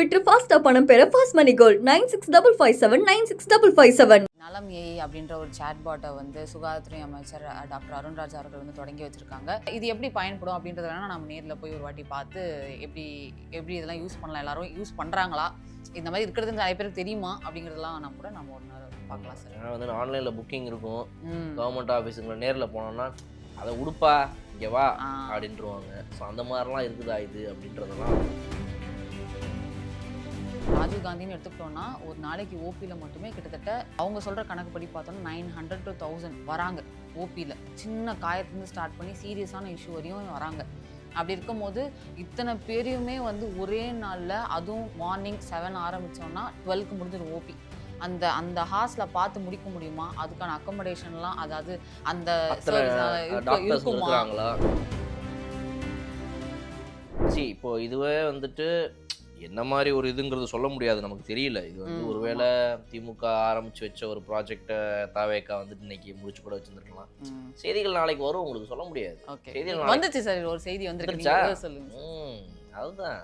விட்டு ஃபாஸ்டா பணம் பெற ஃபாஸ்ட் மணி கோல்ட் 9655796557. நலம் ஏஐ அப்படின்ற ஒரு சாட்பாட்டை வந்து சுகாதாரத்துறை அமைச்சர் டாக்டர் அருண்ராஜ் அவர்கள் வந்து தொடங்கி வச்சிருக்காங்க. இது எப்படி பயன்படும் அப்படின்றத வேணா நம்ம நேரில் போய் ஒரு வாட்டி பார்த்து எப்படி இதெல்லாம் யூஸ் பண்ணலாம், எல்லாரும் யூஸ் பண்ணுறாங்களா, இந்த மாதிரி இருக்கிறது நிறைய பேருக்கு தெரியுமா அப்படிங்கிறதெல்லாம் நம்ம ஒரு நேரம் பார்க்கலாம் சார். ஏன்னா வந்து ஆன்லைனில் புக்கிங் இருக்கும், கவர்மெண்ட் ஆஃபீஸுங்களை நேரில் போனோம்னா அதை உடுப்பா இங்கே வா அப்படின்ட்டுருவாங்க. ஸோ அந்த மாதிரிலாம் இருக்குதா இது அப்படின்றதெல்லாம். ராஜீவ் காந்தின்னு எடுத்துக்கிட்டோம்னா ஒரு நாளைக்கு ஓபியில் மட்டுமே கிட்டத்தட்ட அவங்க சொல்கிற கணக்குப்படி பார்த்தோம்னா 900 to 1000 வராங்க ஓபியில். சின்ன காயத்துலேருந்து ஸ்டார்ட் பண்ணி சீரியஸான இஷ்யூ வரையும் வராங்க. அப்படி இருக்கும்போது இத்தனை பேரையுமே வந்து ஒரே நாளில், அதுவும் மார்னிங் 7 ஆரம்பித்தோம்னா 12க்கு முடிஞ்சிடும் ஓபி. அந்த ஹாஸ்டில் பார்த்து முடிக்க முடியுமா? அதுக்கான அக்கமடேஷன்லாம், அதாவது அந்த இருக்குமா? சரி, இப்போ இதுவே வந்துட்டு என்ன மாதிரி ஒரு இதுங்கிறது சொல்ல முடியாது, நமக்கு தெரியல. இது வந்து ஒருவேளை திமுக ஆரம்பிச்சு வச்ச ஒரு ப்ராஜெக்டை தாவேக்கா வந்துட்டு இன்னைக்கு முடிச்சு கூட வச்சிருந்துருக்கலாம். செய்திகள் நாளைக்கு வரும், உங்களுக்கு சொல்ல முடியாது. செய்திகள் வந்துச்சு சார், ஒரு செய்தி வந்துருச்சா சொல்லுங்க. அதுதான்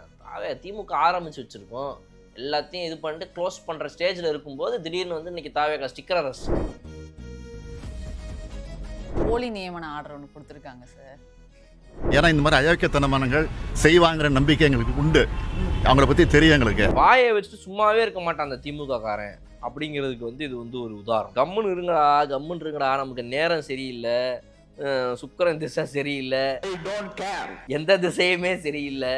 திமுக ஆரம்பிச்சு வச்சிருக்கோம், எல்லாத்தையும் இது பண்ணிட்டு க்ளோஸ் பண்ற ஸ்டேஜ்ல இருக்கும்போது திடீர்னு வந்து இன்னைக்கு தாவேக்கா ஸ்டிக்கர் அரெஸ்ட், போலி நியமன ஆர்டர் ஒன்று கொடுத்துருக்காங்க சார். ஏன்னா இந்த மாதிரி அயோக்கியத்தனமானங்கள் செய்வாங்கிற நம்பிக்கை எங்களுக்கு உண்டு, அவங்கள பத்தி தெரியும் எங்களுக்கு. வாயை வச்சுட்டு சும்மாவே இருக்க மாட்டான் அந்த திமுக காரன் அப்படிங்கிறதுக்கு வந்து இது வந்து ஒரு உதாரணம். கம்முன்னு இருங்கடா, நமக்கு நேரம் சரியில்லை, சுக்கிரன் திசை சரியில்லை, எந்த திசையுமே சரியில்லை,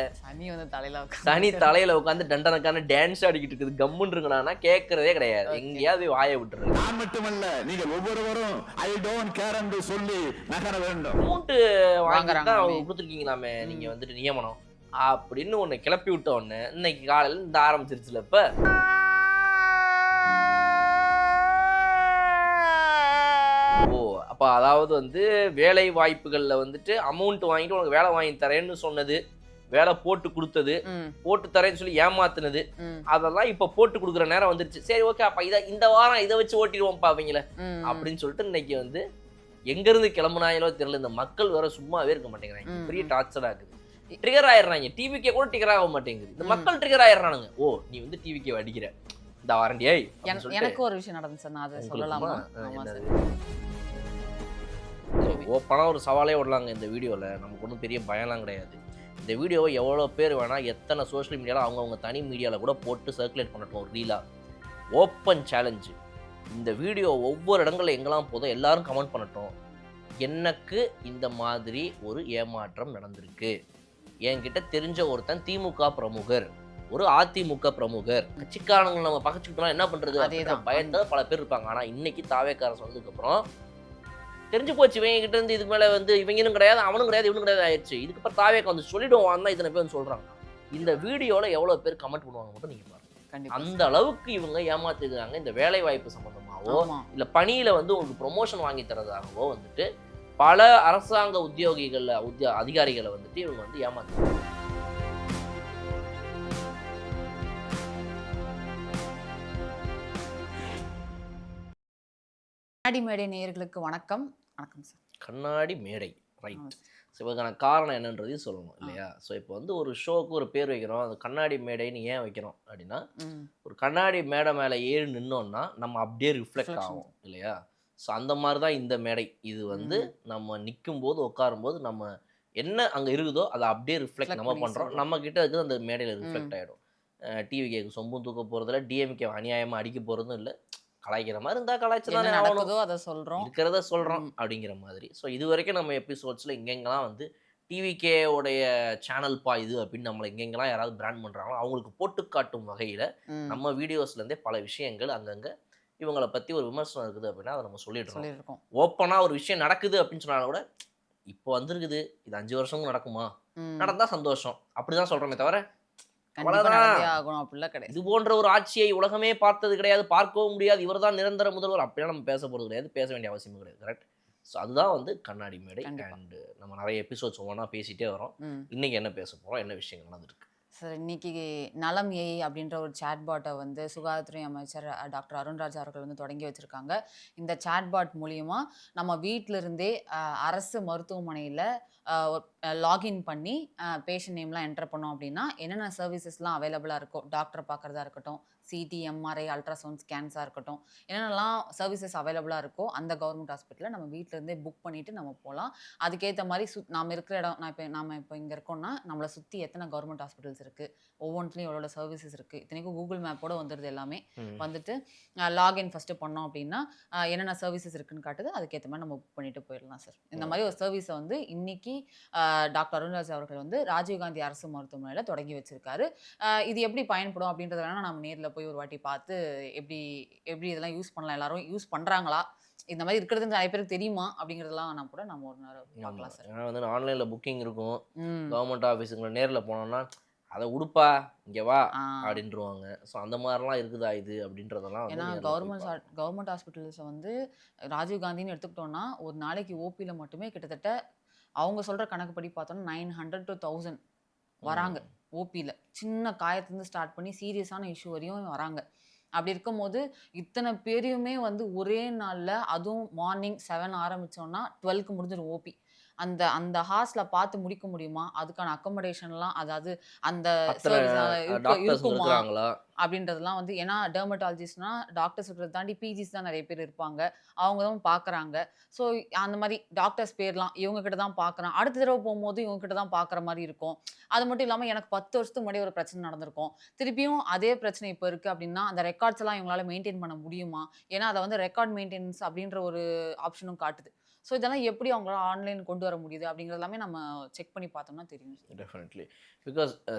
சனி தலையில உட்காந்து டண்டனக்கான டான்ஸ் ஆடிக்கிட்டு இருக்குது, கம்முன்னு இருங்கடான்னா கேட்கறதே கிடையாது. எங்கேயாவது வாயை விட்டுறது. நான் மட்டுமல்ல, நீங்க ஒவ்வொருவரும் ஐ டோன்ட் கேர் என்று சொல்லி நகர வேண்டும். அமௌண்ட் வாங்குறாங்க, அவங்க கொடுத்துருக்கீங்களாமே நீங்க வந்துட்டு நியமனம் அப்படின்னு ஒண்ணு கிளப்பி விட்ட உடனே இன்னைக்கு காலையில இந்த ஆரம்பிச்சிருச்சுல. இப்ப அப்போ அதாவது வந்து வேலை வாய்ப்புகளில் வந்துட்டு அமௌண்ட் வாங்கிட்டு உனக்கு வேலை வாங்கி தரேன்னு சொன்னது, வேலை போட்டு கொடுத்தது, போட்டு தரேன்னு சொல்லி ஏமாத்துனது, அதெல்லாம் இப்போ போட்டு கொடுக்குற நேரம் வந்துருச்சு. சரி ஓகே, அப்போ இந்த வாரம் இதை வச்சு ஓட்டிடுவோம்ப்பா அவங்கள அப்படின்னு சொல்லிட்டு இன்னைக்கு வந்து எங்கேருந்து கிளம்புனாங்களோ தெரியல. இந்த மக்கள் வேற சும்மாவே இருக்க மாட்டேங்கிறாங்க, பெரிய டார்ச்சராக இருக்குது. ட்ரிகர் ஆயிடுறாங்க, டிவிக்கே கூட ட்ரிகர் ஆக மாட்டேங்குது, இந்த மக்கள் ட்ரிகர் ஆயிடுறானுங்க. ஓ நீ வந்து டிவிக்கே அடிக்கிற இந்த வாரண்டியை. எனக்கு ஒரு விஷயம் நடந்துச்சு, நான் அதை சொல்லலாமா? ஓப்பனாக ஒரு சவாலே விடலாங்க இந்த வீடியோவில், நமக்கு ஒன்றும் பெரிய பயம்லாம் கிடையாது. இந்த வீடியோவை எவ்வளோ பேர் வேணால் எத்தனை சோஷியல் மீடியாவில் அவங்கவுங்க தனி மீடியாவில் கூட போட்டு சர்க்குலேட் பண்ணட்டும், ஒரு ரீலாக. ஓப்பன் சேலஞ்சு, இந்த வீடியோ ஒவ்வொரு இடங்களில் எங்கெல்லாம் போதும் எல்லாரும் கமெண்ட் பண்ணட்டும், எனக்கு இந்த மாதிரி ஒரு ஏமாற்றம் நடந்திருக்கு, என்கிட்ட தெரிஞ்ச ஒருத்தன் திமுக பிரமுகர், ஒரு அதிமுக பிரமுகர், கட்சிக்காரங்க நம்ம பகச்சுக்கிட்டோம்னா என்ன பண்ணுறது பயந்த பல பேர் இருப்பாங்க. ஆனால் இன்னைக்கு தாவேக்காரன் சொன்னதுக்கப்புறம் தெரிஞ்சு போச்சு, இவங்க கிட்ட இருந்து இதுக்கு மேலே வந்து இவங்களும் கிடையாது, அவனும் கிடையாது, இவனும் கிடையாது ஆயிடுச்சு. இதுக்கப்புறம் தாவேக்கா வந்து சொல்லிடுவான் தான் இத்தனை பேர் வந்து சொல்கிறாங்க. இந்த வீடியோவில் எவ்வளோ பேர் கமெண்ட் பண்ணுவாங்க மட்டும் நீங்கள் பாருங்க. அந்த அளவுக்கு இவங்க ஏமாத்திருக்காங்க. இந்த வேலை வாய்ப்பு சம்மந்தமாகவோ இல்லை பணியில் வந்து உங்களுக்கு ப்ரொமோஷன் வாங்கி தரதாகவோ வந்துட்டு பல அரசாங்க அதிகாரிகளை வந்துட்டு இவங்க வந்து ஏமாத்துறாங்க. கண்ணாடி மேடை நேயர்களுக்கு வணக்கம். வணக்கம் சார். கண்ணாடி மேடை, ரைட். ஸோ இதுக்கான காரணம் என்னன்றதையும் சொல்லணும் இல்லையா? ஸோ இப்போ வந்து ஒரு ஷோக்கு ஒரு பேர் வைக்கிறோம், அது கண்ணாடி மேடைன்னு ஏன் வைக்கிறோம் அப்படின்னா, ஒரு கண்ணாடி மேடை மேலே ஏறி நின்னோன்னா நம்ம அப்படியே ரிஃப்ளெக்ட் ஆகும் இல்லையா? ஸோ அந்த மாதிரி தான் இந்த மேடை. இது வந்து நம்ம நிற்கும் போது உட்காரும்போது நம்ம என்ன அங்கே இருக்குதோ அதை அப்படியே ரிஃப்ளெக்ட் நம்ம பண்ணுறோம், நம்ம கிட்ட இருக்குது அந்த மேடையில் ரிஃப்ளெக்ட் ஆகிடும். டிவிகேக்கு சொம்பும் தூக்க போகிறதில்ல, டிஎம்கே அநியாயமாக அடிக்க போகிறதும் இல்லை, கலாய்க்கிற மாதிரி இருந்தால் கலாய்ச்சதானே ஆகணும், அதை சொல்கிறோம், இருக்கிறத சொல்கிறோம் அப்படிங்கிற மாதிரி. ஸோ இது வரைக்கும் நம்ம எபிசோட்ஸில் எங்கெங்கெல்லாம் வந்து டிவிகேவுடைய சேனல் இது அப்படின்னு நம்மளை எங்கெங்கெல்லாம் யாராவது பிராண்ட் பண்ணுறாங்களோ அவங்களுக்கு போட்டு காட்டும் வகையில் நம்ம வீடியோஸ்லேருந்தே பல விஷயங்கள் அங்கங்கே இவங்களை பற்றி ஒரு விமர்சனம் இருக்குது அப்படின்னா அதை நம்ம சொல்லிடுறோம். ஓப்பனாக ஒரு விஷயம் நடக்குது அப்படின்னு சொன்னாலும் கூட இப்போ வந்திருக்குது, இது 5 வருஷமும் நடக்குமா, நடந்தால் சந்தோஷம் அப்படிதான் சொல்கிறோமே தவிர இது போன்ற ஒரு ஆட்சியை உலகமே பார்த்தது கிடையாது, பார்க்கவும் முடியாது, இவர் தான் நிரந்தர முதல்வர் அப்படின்னா நம்ம பேச போகிறது கிடையாது, பேச வேண்டிய அவசியமும் கிடையாது. கரெக்ட். ஸோ அதுதான் வந்து கண்ணாடி மேடை. அண்ட் நம்ம நிறைய எபிசோட்ஸ் ஒவ்வொன்றா பேசிகிட்டே வரோம். இன்னைக்கு என்ன பேச போகிறோம், என்ன விஷயங்கள் நடந்திருக்கு சார்? இன்னைக்கு நலம் ஏஐ அப்படின்ற ஒரு சாட்பாட்டை வந்து சுகாதாரத்துறை அமைச்சர் டாக்டர் அருண்ராஜ் அவர்கள் வந்து தொடங்கி வச்சுருக்காங்க. இந்த சாட்பாட் மூலியமாக நம்ம வீட்டிலிருந்தே அரசு மருத்துவமனையில் லாகின் பண்ணி பேஷண்ட் நேம்லாம் என்டர் பண்ணோம் அப்படின்னா என்னென்ன சர்வீசஸ்லாம் அவைலபிளாக இருக்கோ, டாக்டரை பார்க்குறதா இருக்கட்டும், சிடி, எம்ஆர்ஐ, அல்ட்ராசவுண்ட் ஸ்கேன்ஸாக இருக்கட்டும், என்னென்னலாம் சர்வீசஸ் அவைலபிளாக இருக்கோ அந்த கவர்மெண்ட் ஹாஸ்பிட்டலில் நம்ம வீட்டிலேருந்தே புக் பண்ணிவிட்டு நம்ம போகலாம். அதுக்கேற்ற மாதிரி நாம் இருக்கிற இடம், நம்ம இப்போ இங்கே இருக்கோம்னா நம்மளை சுற்றி எத்தனை கவர்மெண்ட் ஹாஸ்பிட்டல்ஸ் இருக்குது, ஒவ்வொன்றுலையும் எவ்வளோ சர்வீசஸ் இருக்குது, இத்தனைக்கும் கூகுள் மேப்போட வந்துடுது எல்லாமே. வந்துட்டு லாகின் ஃபஸ்ட்டு பண்ணோம் அப்படின்னா என்னென்ன சர்வீசஸ் இருக்குன்னு காட்டுது, அதுக்கேற்ற மாதிரி நம்ம புக் பண்ணிட்டு போயிடலாம் சார். இந்த மாதிரி ஒரு சர்வீஸை வந்து இன்னைக்கு டாக்டர் அருண்ராஜ் அவர்கள் வந்து ராஜீவ்காந்தி அரசு மருத்துவமனையில் தொடங்கி வச்சிருக்காரு. இது எப்படி பயன்படும் அப்படின்றத வேணால் நம்ம நேரில் போய் ஒரு வாட்டி பார்த்து எப்படி எப்படி இதெல்லாம் யூஸ் பண்ணலாம், எல்லாரும் யூஸ் பண்ணுறாங்களா, இந்த மாதிரி இருக்கிறது நிறைய பேருக்கு தெரியுமா அப்படிங்கிறதெல்லாம் கூட நம்ம ஒரு நேரம் பார்க்கலாம் சார். ஏன்னா வந்து ஆன்லைனில் புக்கிங் இருக்கும், கவர்மெண்ட் ஆஃபீஸுங்களை நேரில் போனோம்னா அதை உடுப்பா இங்கே வா அப்படின்ட்டுருவாங்க. ஸோ அந்த மாதிரிலாம் இருக்குதா இது அப்படின்றதெல்லாம். ஏன்னா கவர்மெண்ட் ஹாஸ்பிட்டல்ஸை வந்து ராஜீவ்காந்தின்னு எடுத்துக்கிட்டோம்னா ஒரு நாளைக்கு ஓபியில் மட்டுமே கிட்டத்தட்ட அவங்க சொல்கிற கணக்குப்படி பார்த்தோன்னா 900 to 1000 வராங்க ஓபியில். சின்ன காயத்துலேருந்து ஸ்டார்ட் பண்ணி சீரியஸான இஷ்யூ வரையும் வராங்க. அப்படி இருக்கும்போது இத்தனை பேரையுமே வந்து ஒரே நாளில், அதுவும் மார்னிங் 7 ஆரம்பித்தோன்னா 12க்கு முடிஞ்சிடும் ஓபி. அந்த அந்த ஹார்ஸில் பார்த்து முடிக்க முடியுமா, அதுக்கான அக்கமடேஷன்லாம், அதாவது அந்த இருக்குமா அப்படின்றதுலாம் வந்து, ஏன்னா டெர்மட்டாலஜிஸ்ட்னா டாக்டர்ஸ் இருக்கிறத தாண்டி பிஜிஸ் தான் நிறைய பேர் இருப்பாங்க, அவங்க தான் பார்க்குறாங்க. ஸோ அந்த மாதிரி டாக்டர்ஸ் பேர்லாம் இவங்ககிட்ட தான் பார்க்குறான், அடுத்த தடவை போகும்போது இவங்ககிட்ட தான் பார்க்குற மாதிரி இருக்கும். அது மட்டும் இல்லாமல் எனக்கு 10 வருஷத்துக்கு முன்னாடி ஒரு பிரச்சனை நடந்திருக்கும், திருப்பியும் அதே பிரச்சனை இப்போ இருக்குது அப்படின்னா அந்த ரெக்கார்ட்ஸ் எல்லாம் இவங்களால மெயின்டைன் பண்ண முடியுமா, ஏன்னா அதை வந்து ரெக்கார்ட் மெயின்டெனன்ஸ் அப்படின்ற ஒரு ஆப்ஷனும் காட்டுது. ஸோ இதெல்லாம் எப்படி அவங்களால ஆன்லைன் கொண்டு வர முடியுது அப்படிங்கிறது எல்லாமே நம்ம செக் பண்ணி பார்த்தோம்னா தெரியும். டெஃபினெட்லி. பிகாஸ்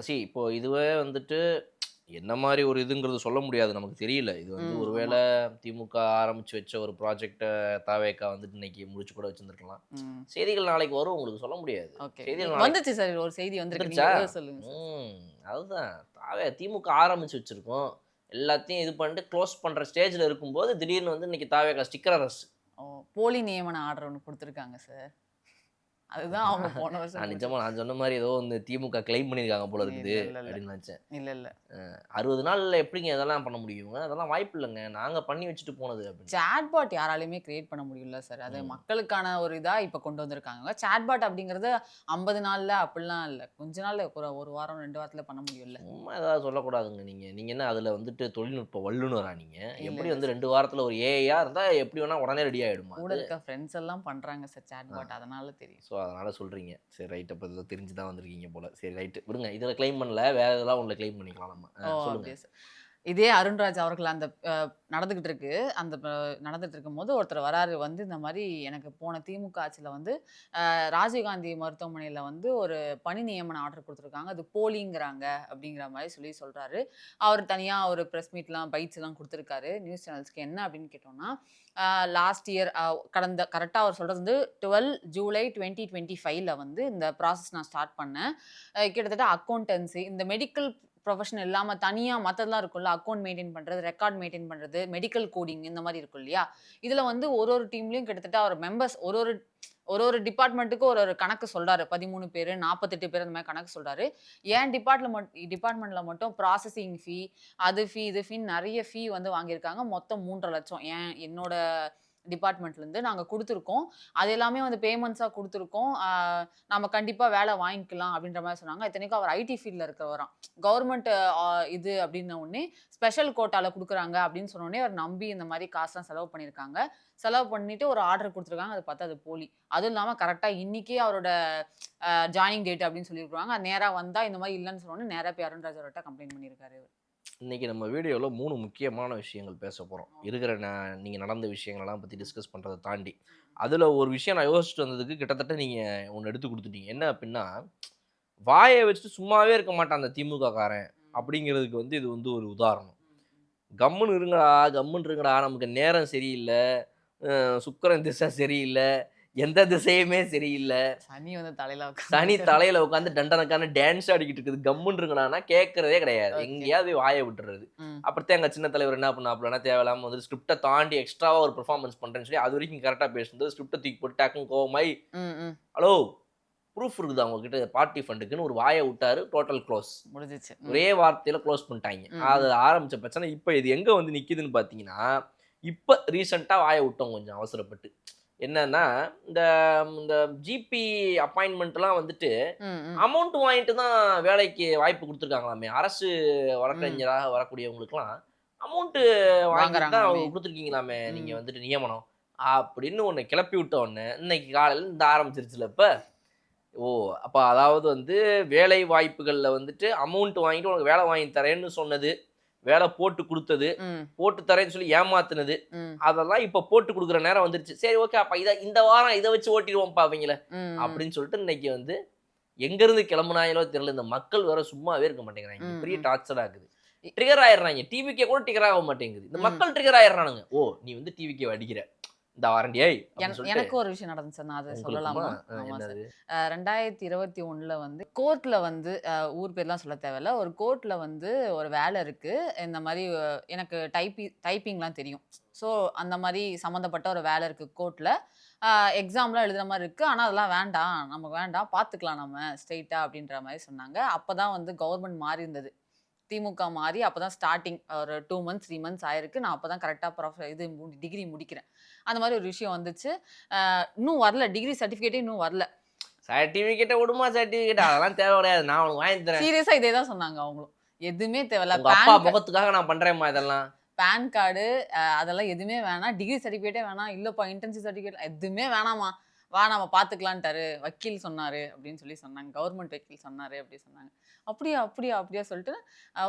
இப்போ இதுவே வந்துட்டு என்ன மாதிரி ஒரு இதுங்கிறது சொல்ல முடியாது, நமக்கு தெரியல. இது வந்து ஒருவேளை திமுக ஆரம்பிச்சு வச்ச ஒரு ப்ராஜெக்டை தாவேக்கா வந்துட்டு இன்னைக்கு முடிச்சு கூட வச்சிருந்துருக்கலாம். செய்திகள் நாளைக்கு வரும், உங்களுக்கு சொல்ல முடியாது. செய்திகள் வந்துச்சு சார், ஒரு செய்தி வந்துருச்சு சொல்லுங்க. அதுதான் திமுக ஆரம்பிச்சு வச்சிருக்கோம், எல்லாத்தையும் இது பண்ணிட்டு க்ளோஸ் பண்ற ஸ்டேஜ்ல இருக்கும்போது திடீர்னு வந்து இன்னைக்கு தாவேக்கா ஸ்டிக்கர் அரசு போலி நியமன ஆர்டர் ஒன்று கொடுத்துருக்காங்க சார். அதுதான் அவங்க போன வருஷம் நிஜமா நான் சொன்ன மாதிரி ஏதோ வந்து திமுக கிளைம் பண்ணியிருக்காங்க போல இருக்குது அப்படின்னு நினச்சேன். இல்லை 60 நாளில் எப்படிங்க இதெல்லாம் பண்ண முடியுங்க, அதெல்லாம் வாய்ப்பு இல்லைங்க, நாங்கள் பண்ணி வச்சுட்டு போனது அப்படின்னு. சாட்பாட் யாராலையுமே கிரியேட் பண்ண முடியல சார், அது மக்களுக்கான ஒரு இதாக இப்போ கொண்டு வந்திருக்காங்க. சாட்பாட் அப்படிங்கிறது 50 நாளில் அப்படிலாம் இல்லை, கொஞ்ச நாள் ஒரு வாரம் 2 வாரத்தில் பண்ண முடியல. சும்மா ஏதாவது சொல்லக்கூடாதுங்க. நீங்கள் என்ன அதில் வந்துட்டு தொழில்நுட்ப வல்லுநரா நீங்கள்? எப்படி வந்து 2 வாரத்தில் ஒரு ஏஐயா இருந்தால் எப்படி வேணால் உடனே ரெடி ஆகிடுமா? கூட இருக்க ஃப்ரெண்ட்ஸ் எல்லாம் பண்ணுறாங்க சார் சாட்பாட், அதனால தெரியும். ஸோ அதனால் சொல்கிறீங்க. சரி ரைட், அப்போ இதில் தெரிஞ்சு தான் வந்திருக்கீங்க போல். சரி ரைட்டு விடுங்க, இதில் கிளைம் பண்ணல, வேறு எதெல்லாம் ஒன்றில் கிளைம் பண்ணிக்கலாம் நம்ம. சொல்லுங்கள். இதே அருண்ராஜ் அவர்கள் அந்த நடந்துகிட்டு இருக்கும் போது ஒருத்தர் வராரு வந்து, இந்த மாதிரி எனக்கு போன திமுக ஆட்சியில் வந்து ராஜீவ்காந்தி மருத்துவமனையில் வந்து ஒரு பணி நியமன ஆர்டர் கொடுத்துருக்காங்க, அது போலிங்கிறாங்க அப்படிங்கிற மாதிரி சொல்கிறாரு. அவர் தனியாக ஒரு ப்ரெஸ் மீட்லாம் பைட்ஸ்லாம் கொடுத்துருக்காரு நியூஸ் சேனல்ஸ்க்கு. என்ன அப்படின்னு கேட்டோம்னா, லாஸ்ட் இயர் கரெக்டாக அவர் சொல்கிறது வந்து 12 ஜூலை 2025 வந்து இந்த ப்ராசஸ் நான் ஸ்டார்ட் பண்ணேன். கிட்டத்தட்ட அக்கௌண்டன்சி, இந்த மெடிக்கல் ப்ரொஃபஷன் இல்லாமல் தனியாக மற்றதெல்லாம் இருக்குல்ல, அக்கௌண்ட் மெயின்டைன் பண்ணுறது, ரெக்கார்ட் மெயின்டைன் பண்ணுறது, மெடிக்கல் கோடிங், இந்த மாதிரி இருக்கும் இல்லையா. இதில் வந்து ஒரு டீம்லேயும் கிட்டத்தட்ட அவர் மெம்பர்ஸ் ஒரு டிபார்ட்மெண்ட்டுக்கு ஒரு கணக்கு சொல்கிறாரு, 13 பேர் 48 பேர் அந்த மாதிரி கணக்கு சொல்கிறாரு. ஏன் டிபார்ட்மெண்ட்டில் மட்டும் ப்ராசஸிங் ஃபீ, அது ஃபீ இது ஃபீன்னு நிறைய ஃபீ வந்து வாங்கியிருக்காங்க. மொத்தம் 3.5 லட்சம் என்னோட டிபார்ட்மெண்ட்லேருந்து நாங்கள் கொடுத்துருக்கோம். அது எல்லாமே வந்து பேமெண்ட்ஸாக கொடுத்துருக்கோம், நம்ம கண்டிப்பாக வேலை வாங்கிக்கலாம் அப்படின்ற மாதிரி சொன்னாங்க. இத்தனைக்கும் அவர் ஐடி ஃபீல்டில் இருக்கிறவராம். கவர்மெண்ட் இது அப்படின்ன உடனே ஸ்பெஷல் கோட்டாவில் கொடுக்குறாங்க அப்படின்னு சொன்னோடனே அவர் நம்பி இந்த மாதிரி காசுலாம் செலவு பண்ணியிருக்காங்க. செலவு பண்ணிட்டு ஒரு ஆர்டர் கொடுத்துருக்காங்க, அதை பார்த்தா அது போலி. அதுவும் இல்லாமல் கரெக்டாக இன்றைக்கே அவரோட ஜாயினிங் டேட் அப்படின்னு சொல்லியிருக்காங்க. நேராக வந்தால் இந்த மாதிரி இல்லைன்னு சொன்னோன்னே நேராக போய் அருண்ராஜ் அவர்கிட்ட கம்ப்ளைண்ட் பண்ணியிருக்காரு. இன்றைக்கி நம்ம வீடியோவில் 3 முக்கியமான விஷயங்கள் பேச போகிறோம். இருக்கிற நீங்கள் நடந்த விஷயங்களெல்லாம் பற்றி டிஸ்கஸ் பண்ணுறதை தாண்டி அதில் ஒரு விஷயம் நான் யோசிச்சுட்டு வந்ததுக்கு கிட்டத்தட்ட நீங்கள் ஒன்று எடுத்து கொடுத்துட்டீங்க. என்ன அப்படின்னா, வாயை வச்சுட்டு சும்மாவே இருக்க மாட்டான் அந்த திமுக காரன் அப்படிங்கிறதுக்கு வந்து இது வந்து ஒரு உதாரணம். கம்முன்னு இருங்கடா, நமக்கு நேரம் சரியில்லை, சுக்கிரன் திசை சரியில்லை, எந்த திசையுமே சரியில்லை, சனி தலையில உட்காந்து டண்டனக்கான டான்ஸ் ஆடிக்கிட்டு இருக்குது, கம்முன்னு இருக்குன்னா கேட்கறதே கிடையாது, எங்கேயாவது வாயை விட்டுறது. அப்புறத்தே எங்க சின்ன தலைவர் என்ன பண்ணாப்புலன்னா, தேவையில்லாம வந்து ஸ்கிரிப்டை தாண்டி எக்ஸ்ட்ராவா ஒரு பெர்ஃபார்மன்ஸ் பண்றேன்னு சொல்லி அது வரைக்கும் கரெக்டா பேசுறது, ஸ்கிரிப்டை தூக்கி போட்டு டக்குன்னு கோவமாய் ஹலோ ப்ரூஃப் இருக்குது அவங்க கிட்ட பார்ட்டி ஃபண்டுக்குன்னு ஒரு வாயை விட்டாரு, டோட்டல் க்ளோஸ் முடிஞ்சிச்சு. ஒரே வார்த்தையில க்ளோஸ் பண்ணிட்டாங்க. அது ஆரம்பிச்ச பிரச்சனை இப்போ இது எங்க வந்து நிக்குதுன்னு பாத்தீங்கன்னா, இப்போ ரீசெண்டாக வாயை விட்டோம் கொஞ்சம் அவசரப்பட்டு. என்னன்னா இந்த இந்த ஜிபி அப்பாயின்மெண்ட்லாம் வந்துட்டு ம், ம். அமௌண்ட் வாங்கிட்டு தான் வேலைக்கு வாய்ப்பு கொடுத்துருக்காங்களாமே. அரசு வழக்கறிஞராக வரக்கூடியவங்களுக்குலாம் அமௌண்ட் வாங்கிட்டு தான் வாங்குறாங்களாமே. கொடுத்துருக்கீங்களாமே ம். நீங்கள் வந்துட்டு நியமனம் அப்படின்னு ஒன்று கிளப்பி விட்ட உடனே இன்னைக்கு காலையில் இந்த ஆரம்பிச்சிருச்சுல இப்போ. ஓ அப்போ அதாவது வந்து வேலை வாய்ப்புகளில் வந்துட்டு அமௌண்ட் வாங்கிட்டு உனக்கு வேலை வாங்கி தரேன்னு சொன்னது, வேலை போட்டு கொடுத்தது, ம், போட்டு தரேன்னு சொல்லி ஏமாத்துனது, ம், அதெல்லாம் இப்போ போட்டு கொடுக்குற நேரம் வந்துருச்சு. சரி ஓகே அப்போ இந்த வாரம் இதை வச்சு ஓட்டிடுவோம்ப்பா அவங்கள ம், அப்படின்னு சொல்லிட்டு இன்னைக்கு வந்து எங்கேருந்து கிளம்புனாங்களோ தெரியல. இந்த மக்கள் வேற சும்மாவே இருக்க மாட்டேங்கிறாங்க. ம், பெரிய ம். டார்ச்சர் ஆகுது. ட்ரிகர் ஆயிடுறாங்க. டிவிக்கே கூட ட்ரிகர் ஆக மாட்டேங்குது. இந்த மக்கள் ட்ரிகர் ஆயிடுறானுங்க. ஓ நீ வந்து டிவிக்கே அடிக்கிற இந்த வாரண்டியாய் எனக்கு ஒரு விஷயம் நடந்துச்சு, நான் அதை சொல்லலாமா? ஆமா சார். என்னது 2021 வந்து கோர்ட்ல வந்து ஊர் பேர்லாம் சொல்ல தேவையில்ல, ஒரு கோர்ட்ல வந்து ஒரு வேலை இருக்கு. இந்த மாதிரி எனக்கு டைப்பிங்லாம் தெரியும். ஸோ அந்த மாதிரி சம்மந்தப்பட்ட ஒரு வேலை இருக்கு கோர்ட்ல. எக்ஸாம்லாம் எழுதுற மாதிரி இருக்கு. ஆனால் அதெல்லாம் வேண்டாம், நமக்கு வேண்டாம், பார்த்துக்கலாம் நம்ம ஸ்ட்ரெயிட்டா அப்படின்ற மாதிரி சொன்னாங்க. அப்பதான் வந்து கவர்மெண்ட் மாறி இருந்தது. திமுக மாறி அப்பதான் ஸ்டார்டிங் ஒரு 2 மந்த்ஸ் 3 மந்த்ஸ் ஆயிருக்கு. நான் அப்பதான் கரெக்டாக டிகிரி முடிக்கிறேன். அந்த மாதிரி ஒரு விஷயம் வந்துச்சு. இன்னும் வரல, டிகிரி சர்டிஃபிகேட்டே இன்னும் வரல. சர்டிபிகேட்டை விடுமா, சர்டிபிகேட் அதெல்லாம் தேவை கிடையாது, நான் உனக்கு வாங்கி தரேன். சீரியஸா இதே தான் சொன்னாங்க அவங்களும். எதுவுமே தேவையில்ல. உங்க அப்பா முகத்துக்காக நான் பண்றேன்மா இதெல்லாம். பேன் கார்டு அதெல்லாம் எதுவுமே வேணாம். டிகிரி சர்டிஃபிகேட்டே வேணாம். இல்லப்பா இன்டர்ன்ஷிப் சர்டிஃபிகேட் எதுவுமே வேணாமா, வா நம்ம பார்த்துக்கலான்ட்டாரு, வக்கீல் சொன்னாரு அப்படின்னு சொல்லி சொன்னாங்க. கவர்மெண்ட் வக்கீல் சொன்னாரு அப்படி சொன்னாங்க. அப்படியா அப்படியா அப்படியா சொல்லிட்டு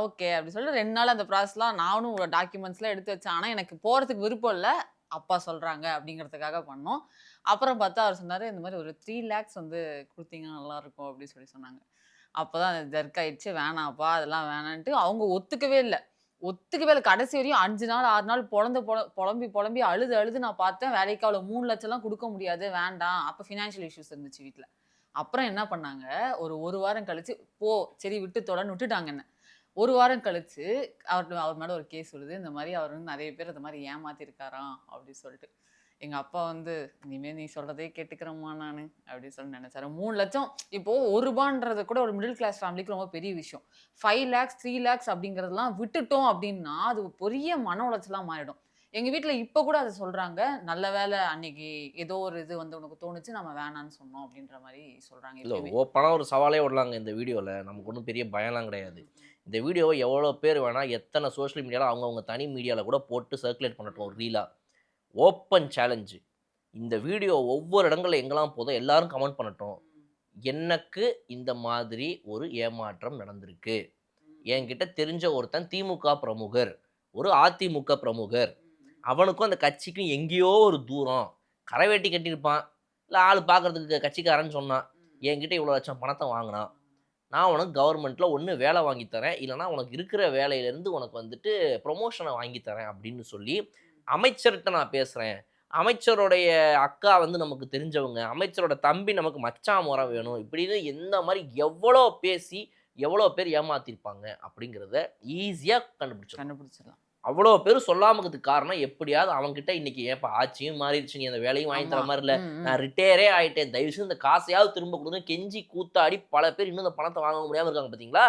ஓகே அப்படி சொல்லிட்டு 2 நாள் அந்த ப்ராசஸ்லாம் நானும் டாக்குமெண்ட்ஸ்லாம் எடுத்து வச்சேன். ஆனால் எனக்கு போகிறதுக்கு விருப்பம் இல்லை, அப்பா சொல்கிறாங்க அப்படிங்கிறதுக்காக பண்ணோம். அப்புறம் பார்த்தா அவர் சொன்னார், இந்த மாதிரி ஒரு 3 lakhs வந்து கொடுத்தீங்கன்னா நல்லாயிருக்கும் அப்படின்னு சொல்லி சொன்னாங்க. அப்போ தான் ஜர்க் ஆயிடுச்சு, வேணாம்ப்பா அதெல்லாம் வேணான்ட்டு அவங்க ஒத்துக்கவே இல்லை. கடைசி வரையும் 5 நாள் 6 நாள் புலம்பி அழுது நான் பார்த்தேன். வேலைக்கு அவ்வளோ 3 லட்சம்லாம் கொடுக்க முடியாது, வேண்டாம். அப்போ ஃபினான்ஷியல் இஷ்யூஸ் இருந்துச்சு வீட்டில். அப்புறம் என்ன பண்ணாங்க, ஒரு வாரம் கழிச்சு சரி விட்டு தொடன்னு விட்டுட்டாங்க என்ன. ஒரு வாரம் கழிச்சு அவர் மேலே ஒரு கேஸ் வருது. இந்த மாதிரி அவர் வந்து நிறைய பேர் இந்த மாதிரி ஏமாத்திருக்காராம் அப்படின்னு சொல்லிட்டு. எங்கள் அப்பா வந்து இனிமேல் நீ சொல்கிறதே கேட்டுக்கிறேம்மா நான் அப்படின்னு சொல்லி நினச்சாரு. 3 லட்சம் இப்போது ₹1 கூட ஒரு மிடில் கிளாஸ் ஃபேமிலிக்கு ரொம்ப பெரிய விஷயம். 5 lakhs 3 lakhs அப்படிங்கிறதெல்லாம் விட்டுட்டோம் அப்படின்னா அது பெரிய மன உளைச்சலாக மாறிடும். எங்கள் வீட்டில் இப்போ கூட அதை சொல்கிறாங்க, நல்ல வேலை அன்னைக்கு ஏதோ ஒரு இது வந்து உனக்கு தோணுச்சு, நம்ம வேணான்னு சொன்னோம் அப்படின்ற மாதிரி சொல்கிறாங்க. இல்லை ஓப்பனாக ஒரு சவாலே விடலாங்க இந்த வீடியோவில். நமக்கு ஒன்றும் பெரிய பயம்லாம் கிடையாது. இந்த வீடியோவை எவ்வளோ பேர் வேணால் எத்தனை சோஷியல் மீடியாவில் அவங்கவுங்க தனி மீடியாவில் கூட போட்டு சர்க்குலேட் பண்ணட்டும். ஒரு ரீலாக ஓப்பன் சேலஞ்சு. இந்த வீடியோ ஒவ்வொரு இடங்களில் எங்கெல்லாம் போதும் எல்லாரும் கமெண்ட் பண்ணட்டும். எனக்கு இந்த மாதிரி ஒரு ஏமாற்றம் நடந்திருக்கு. என்கிட்ட தெரிஞ்ச ஒருத்தன் திமுக பிரமுகர், ஒரு அதிமுக பிரமுகர், அவனுக்கும் அந்த கட்சிக்கும் எங்கேயோ ஒரு தூரம், கரைவேட்டி கட்டியிருப்பான், இல்லை ஆள் பார்க்குறதுக்கு கட்சிக்காரன்னு சொன்னான், என்கிட்ட இவ்வளோ லட்சம் பணத்தை வாங்கினான், நான் உனக்கு கவர்மெண்ட்டில் ஒன்று வேலை வாங்கி தரேன், இல்லைனா உனக்கு இருக்கிற வேலையிலேருந்து உனக்கு வந்துட்டு ப்ரொமோஷனை வாங்கி தரேன் அப்படின்னு சொல்லி அமைச்சர்கிட்ட நான் பேசுகிறேன், அமைச்சருடைய அக்கா வந்து நமக்கு தெரிஞ்சவங்க, அமைச்சரோட தம்பி நமக்கு மச்சான் முறை வேணும், இப்படின்னு எந்த மாதிரி எவ்வளோ பேசி எவ்வளோ பேர் ஏமாத்திருப்பாங்க அப்படிங்கிறத ஈஸியாக கண்டுபிடிச்சிடலாம். அவ்வளோ பேர் சொல்லாமக்கிறதுக்கு காரணம் எப்படியாவது அவங்ககிட்ட இன்னைக்கு ஏப்பா ஆட்சியும் மாறிடுச்சு, நீ அந்த வேலையும் வாங்கி தர மாதிரி இல்லை, நான் ரிட்டையரே ஆகிட்டேன், தயவுசெய்து இந்த காசையாவது திரும்ப கொடுங்க, கெஞ்சி கூத்தாடி பல பேர் இன்னும் இந்த பணத்தை வாங்க முடியாமல் இருக்காங்க பார்த்தீங்களா.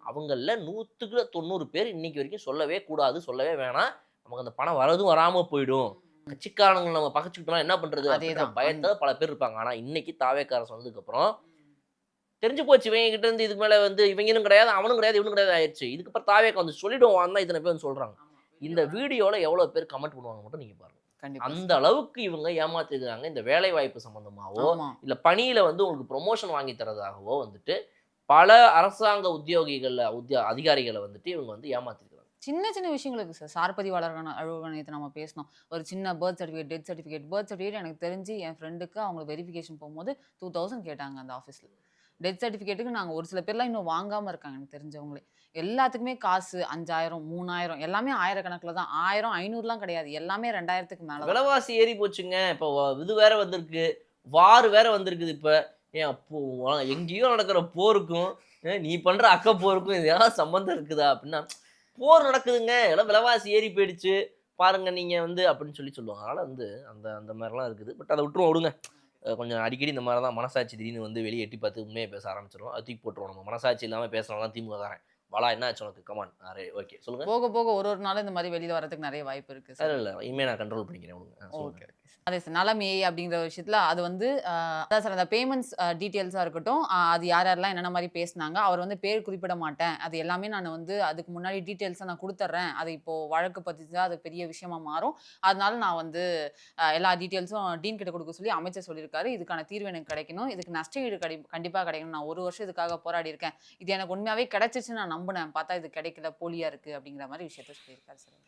அவங்களில் 100க்கு 90 பேர் இன்னைக்கு வரைக்கும் சொல்லவே கூடாது, சொல்லவே வேணாம், நமக்கு அந்த பணம் வரதும் வராமல் போயிடும், கட்சிக்காரங்களை நம்ம பகச்சுக்கிட்டோம்னா என்ன பண்ணுறது அப்படின்ற பயத்தில் பல பேர் இருப்பாங்க. ஆனால் இன்னைக்கு தாவேக்காரன் சொன்னதுக்கப்புறம் தெரிஞ்சு போச்சு, இவங்க கிட்ட இருந்து இதுக்கு மேலே வந்து இவங்களும் கிடையாது, அவனும் கிடையாது, இவனும் கிடையாது ஆயிடுச்சு. இதுக்கப்புறம் தாவேக்கா வந்து சொல்லிடுவான் தான் இத்தனை பேர் வந்து சொல்கிறாங்க. இந்த வீடியோவில் எவ்வளோ பேர் கமெண்ட் பண்ணுவாங்க மட்டும் நீங்கள் பாருங்கள். அந்த அளவுக்கு இவங்க ஏமாத்திருக்காங்க. இந்த வேலை வாய்ப்பு சம்மந்தமாகவோ இல்லை பணியில் வந்து உங்களுக்கு ப்ரொமோஷன் வாங்கி தரதாகவோ வந்துட்டு பல அரசாங்க அதிகாரிகளை வந்துட்டு இவங்க வந்து ஏமாத்திருக்காங்க. சின்ன சின்ன விஷயங்களுக்கு சார், சார்பதிவாளர் அலுவலகத்தை நம்ம பேசணும், ஒரு சின்ன பர்த் சர்டிஃபிகேட், டெத் சர்டிஃபிகேட் எனக்கு தெரிஞ்சு என் ஃப்ரெண்டுக்கு அவங்க வெரிஃபிகேஷன் போகும்போது 2000 கேட்டாங்க அந்த ஆஃபீஸில். டெத் சர்டிஃபிகேட்டுக்கு நாங்கள் ஒரு சில பேர்லாம் இன்னும் வாங்காமல் இருக்காங்க எனக்கு தெரிஞ்சவங்களே. எல்லாத்துக்குமே காசு 5000 3000 எல்லாமே ஆயிரக்கணக்கில் தான், 1000 500லாம் கிடையாது, எல்லாமே 2000க்கு மேலே. விலைவாசி ஏறி போச்சுங்க. இப்போ இது வேற வந்திருக்கு, வார் வேற வந்திருக்குது. இப்போ எங்கேயோ நடக்கிற போருக்கும் நீ பண்ணுற அக்க போருக்கும் ஏதாவது சம்மந்தம் இருக்குதா அப்படின்னா, போர் நடக்குதுங்க, எல்லாம் விலைவாசி ஏறி போயிடுச்சு பாருங்க நீங்கள் வந்து அப்படின்னு சொல்லுவாங்க. அதனால் வந்து அந்த மாதிரிலாம் இருக்குது. பட் அதை விட்டுருவோம், விடுங்க. கொஞ்சம் அடிக்கடி இந்த மாதிரி தான் மனசாட்சி திடீர்னு வந்து வெளியே எட்டி பார்த்து உண்மையை பேச ஆரம்பிச்சிடும். அது தூக்கி போட்டுருவோம். நம்ம மனசாட்சி இல்லாமல் பேசுகிறவங்க தான் திமுக காரன். வாலா என்ன ஆச்சு உனக்கு, கமான் அரே ஓகே சொல்லுங்கள். போக போக ஒரு நாளும் இந்த மாதிரி வெளியில் வரதுக்கு நிறைய வாய்ப்பு இருக்குது. இல்லை இனிமேல் நான் கண்ட்ரோல் பண்ணிக்கிறேன். ஓகே. அதே சார் நலம் ஏஐ அப்படிங்கிற விஷயத்தில் அது வந்து அதான் சார் அந்த பேமெண்ட்ஸ் டீட்டெயில்ஸாக இருக்கட்டும் அது யார் யாரெல்லாம் என்னென்ன மாதிரி பேசினாங்க அவர் வந்து பேர் குறிப்பிட மாட்டேன் அது எல்லாமே நான் வந்து அதுக்கு முன்னாடி டீட்டெயில்ஸை நான் கொடுத்துட்றேன் அது இப்போது வழக்கு பற்றி தான் அது பெரிய விஷயமா மாறும் அதனால நான் வந்து எல்லா டீட்டெயில்ஸும் டீன் கிட்ட கொடுக்க சொல்லி அமைச்சர் சொல்லியிருக்காரு இதுக்கான தீர்வு எனக்கு கிடைக்கணும் இதுக்கு நஷ்ட ஈடு கண்டிப்பாக கிடைக்கணும் நான் 1 வருஷம் இதுக்காக போராடி இருக்கேன் இது எனக்கு உண்மையாகவே கிடைச்சிச்சு நான் நம்பினேன் பார்த்தா இது கிடைக்கல போலியாக இருக்குது அப்படிங்கிற மாதிரி விஷயத்த சொல்லியிருக்காரு சார்